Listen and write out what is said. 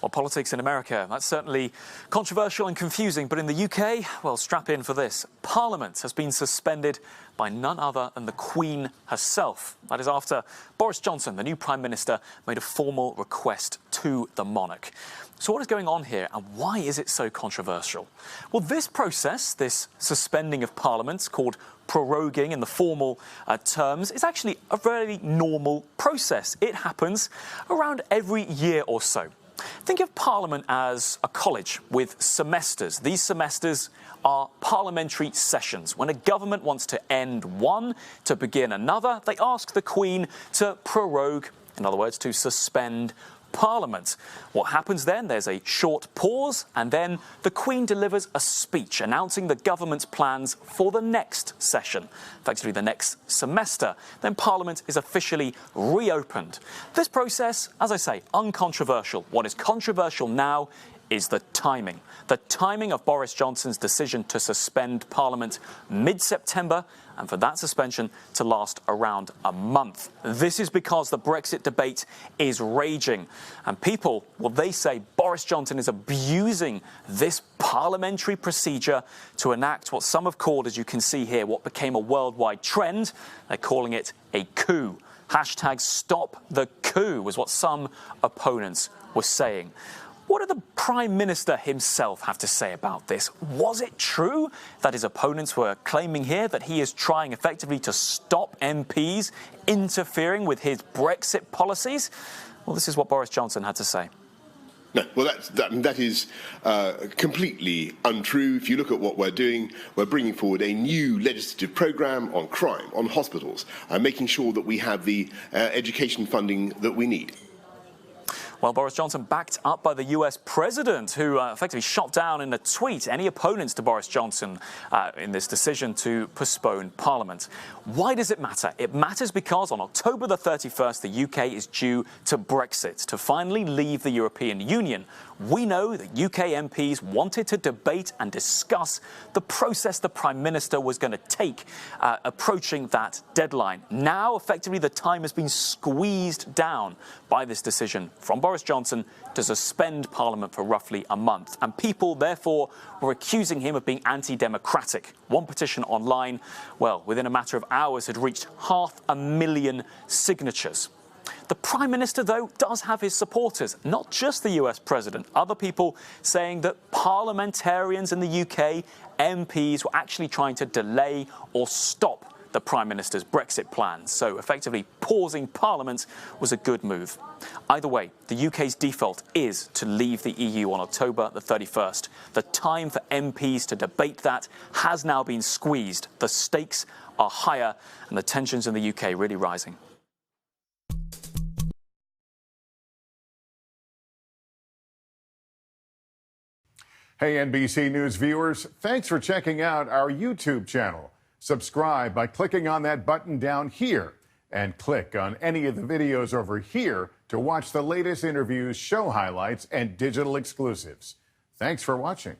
Well, politics in America, that's certainly controversial and confusing. But in the UK, well, strap in for this. Parliament has been suspended by none other than the Queen herself. That is after Boris Johnson, the new Prime Minister, made a formal request to the monarch. So what is going on here and why is it so controversial? Well, this process, this suspending of Parliament, called proroguing in the formal terms, is actually a very normal process. It happens around every year or so. Think of Parliament as a college with semesters. These semesters are parliamentary sessions. When a government wants to end one to begin another, they ask the Queen to prorogue, in other words, to suspend Parliament. What happens then? There's a short pause and then the Queen delivers a speech announcing the government's plans for the next session, effectively the next semester. Then Parliament is officially reopened. This process, as I say, uncontroversial. What is controversial now is the timing. The timing of Boris Johnson's decision to suspend Parliament mid-September and for that suspension to last around a month. This is because the Brexit debate is raging. And people, well, they say Boris Johnson is abusing this parliamentary procedure to enact what some have called, as you can see here, what became a worldwide trend. They're calling it a coup. Hashtag stop the coup was what some opponents were saying. What did the Prime Minister himself have to say about this? Was it true that his opponents were claiming here that he is trying effectively to stop MPs interfering with his Brexit policies? Well, this is what Boris Johnson had to say. No, well, that is completely untrue. If you look at what we're doing, we're bringing forward a new legislative programme on crime, on hospitals, making sure that we have the education funding that we need. Well, Boris Johnson backed up by the US president, who effectively shot down in a tweet any opponents to Boris Johnson in this decision to postpone Parliament. Why does it matter? It matters because on October the 31st, the UK is due to Brexit, to finally leave the European Union. We know that UK MPs wanted to debate and discuss the process the Prime Minister was going to take approaching that deadline. Now, effectively, the time has been squeezed down by this decision from Boris Johnson to suspend Parliament for roughly a month. And people, therefore, were accusing him of being anti-democratic. One petition online, well, within a matter of hours, had reached 500,000 signatures. The Prime Minister, though, does have his supporters, not just the US President. Other people saying that parliamentarians in the UK, MPs, were actually trying to delay or stop the Prime Minister's Brexit plans. So effectively pausing Parliament was a good move. Either way, the UK's default is to leave the EU on October the 31st. The time for MPs to debate that has now been squeezed. The stakes are higher and the tensions in the UK really rising. Hey, NBC News viewers, thanks for checking out our YouTube channel. Subscribe by clicking on that button down here and click on any of the videos over here to watch the latest interviews, show highlights, and digital exclusives. Thanks for watching.